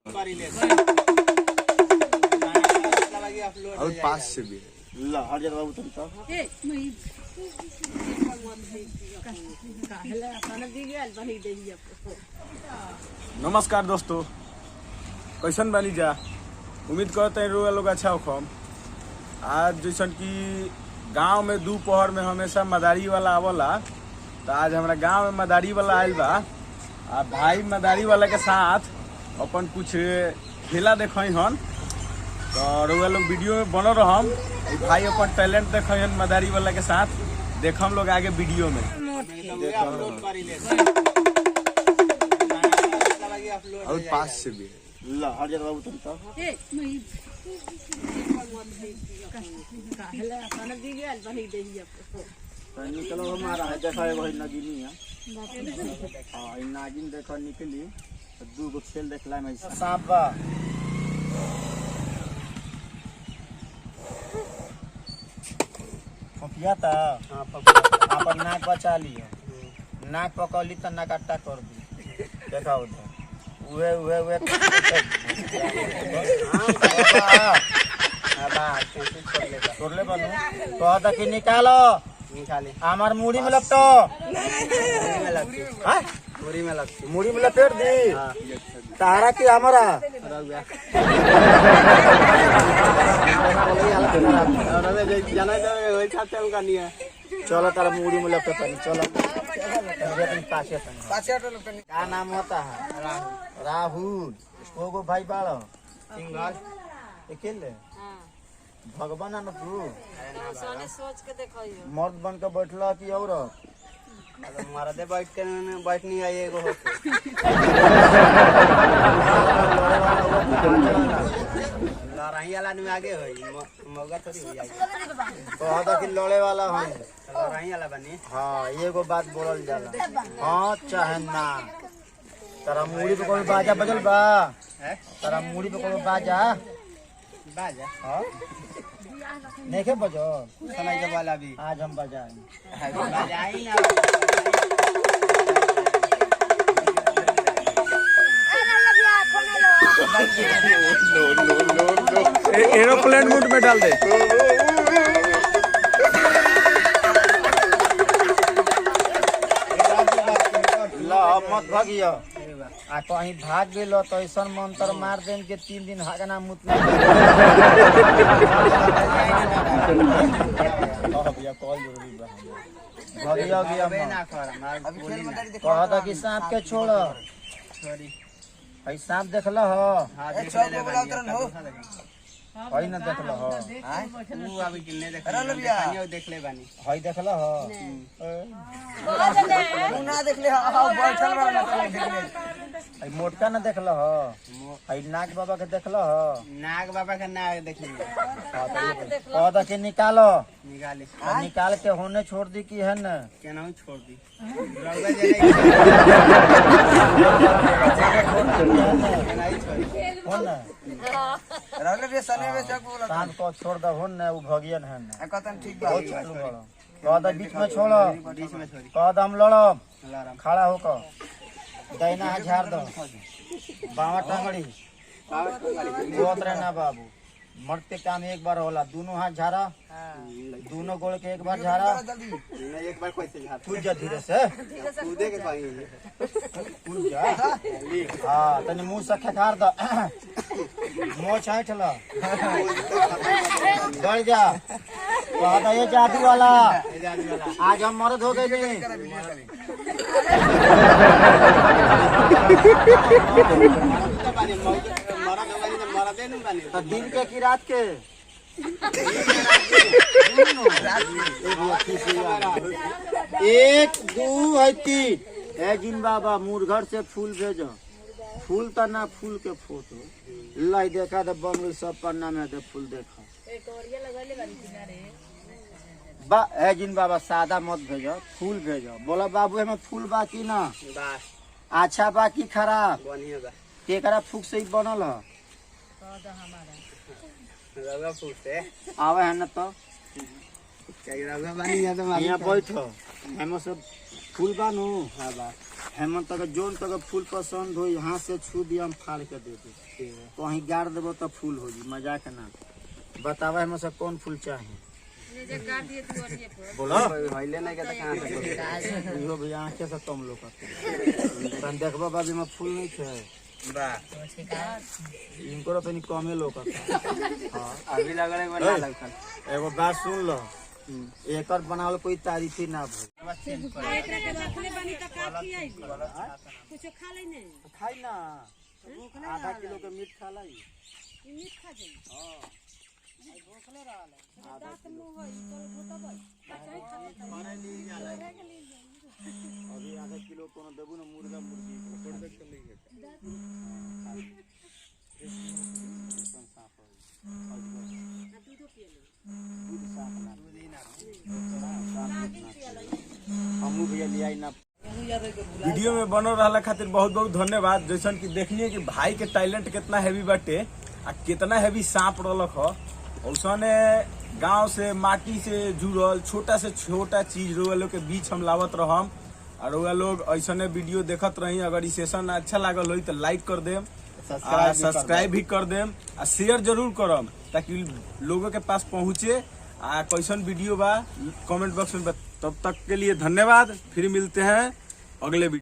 और 5 से भी नमस्कार दोस्तों, कैसन बानी जा। उम्मीद करते हैं लोग अच्छा होखम। आज जैसन कि गांव में दोपहर में हमेशा मदारी वाला आवला, तो आज हमारा गांव में मदारी वाला आयल बा। आ भाई मदारी वाला के साथ अपन कुछ खेला देखई हन, तो रउआ लोग वीडियो में बनल रहम। भाई अपन टैलेंट देखई हन मदारी वाला के साथ, देखम लोग आगे वीडियो में। और 5 से भी चलो हमारा है देखा है वही नगिनी है। हाँ नागिन देखो निकली तो 2 गो खेल देखला में सांप बा। फपिया था हां फपिया अपन नाक बचा लियो, नाक पकड़ली तो नाक अट्टा कर दी। देखा उधर उहे उहे उहे छोड़ ले बनू कह द कि निकालो निकाले हमार मुड़ी में लपटो मुड़ी में लपेट दी तारा की हमारा चलो तारा मुड़ी में लपेट। चलो क्या नाम होता है? राहुल। को भाई बाड़ो अकेले भगवान न तू सोच के देखो मर्द बन के बैठला कि और मारा दे बैठ नहीं आई एगो लड़ाई वाला में आगे होई मौका थोड़ी हो जाई। कहता कि लड़े वाला है लड़ाई वाला बनी। हाँ एगो बात बोलल जाला। हाँ चाहे ना तारा मुड़ी पे कोई बाजा बजल बा? तारा मुड़ी पे कोई बाजा बाजा हाँ नहीं के बजो सुनाई के वाला भी आज हम बजाएंगे। बजाई ना एरोप्लेन मोड में डाल दे। मत भागियो आ कहीं भाग गेलो तो ऐसा मंत्र मार देन के 3 दिन हागना मुत भागियो गया कहता कि सांप के छोड़ो। सांप देखला हो हई ना देखला हो तू अभी किन्ने देख ले बानी हई देखला हो ना देख ले बैठल हई मोटका ना देखला हो हई नाग बाबा के देखला हो नाग बाबा का नाग देख ली कहता कि निकालो निकाले निकाल के होने छोड़ दी कि है ना केना छोड़ दी शाम को छोड़ दो हो न भगियन है ना कहता बीच में छोड़ो कहता हम लड़ो खड़ा होकर दैना हाथ झाड़ दो बावा टांगड़ी बहुत रहना बाबू मर्द के काम एक बार होला। दोनों हाथ झाड़ा दोनों गोड़ के एक बार झाड़ा एक बार कैसे कूद जा धीरे से कूदे के पाएंगे कूद जा। हाँ तनी मुंह से खखार दो मुँह छाट लो बढ़ जा। कहता ये जादू वाला आज हम मर्द हो गए। तो दिन के की रात के एक दू है 3 है जिन बाबा मुरघर से फूल भेजो फूल तो ना फूल के फोटो लाई देखा तो बंगल सब पन्ना में दे फूल देखा बा है जिन बाबा सादा मत भेजो फूल भेजो। बोला बाबू हमें फूल बा की ना अच्छा बा की खराब बढ़िया बा केकरा फूक से ही बनल है रवा फूल से आवे है ना तो रवा बनी है तो यहाँ बैठो हमें सब फूल बानू। हाँ बा हेमंत तक जोन तक फूल पसंद हो यहाँ से छू दिया हम फाड़ के दे दे कहीं गाड़ देबो तो फूल हो जी मजाक ना बतावा हम से कौन फूल चाहे बोलो इहो भी आंखें से कम लोग तन देखबो बाबी में फूल नहीं छे इनको तो नहीं कमे लोग अभी लग रहा है एगो बात सुन लो एकर बनावल कोई तारीफ ही ना भइल खाई ना आधा किलो के मीट खा लाई अभी आधा किलो कोनो देबू ना मुर्गा मुर्गी हमू भैया लिया ना वीडियो में बनल रहला खातिर बहुत बहुत धन्यवाद। जैसन कि देखलिए कि भाई के टैलेंट कितना हैवी बाटे आ कितना हैवी सांप रहलक ह औसने गांव से माटी से जुड़ल छोटा से छोटा चीज रोआ लोग के बीच हम लावत रहम और रोआ लोग ऐसने वीडियो देखत रही। अगर ई सेशन अच्छा लागल होई तो लाइक कर देम, सब्सक्राइब भी कर देम आ शेयर जरूर करम ताकि लोगों के पास पहुंचे। आ कैसन वीडियो बा कमेंट बॉक्स में तब तक के लिए धन्यवाद। फिर मिलते हैं अगले वीडियो।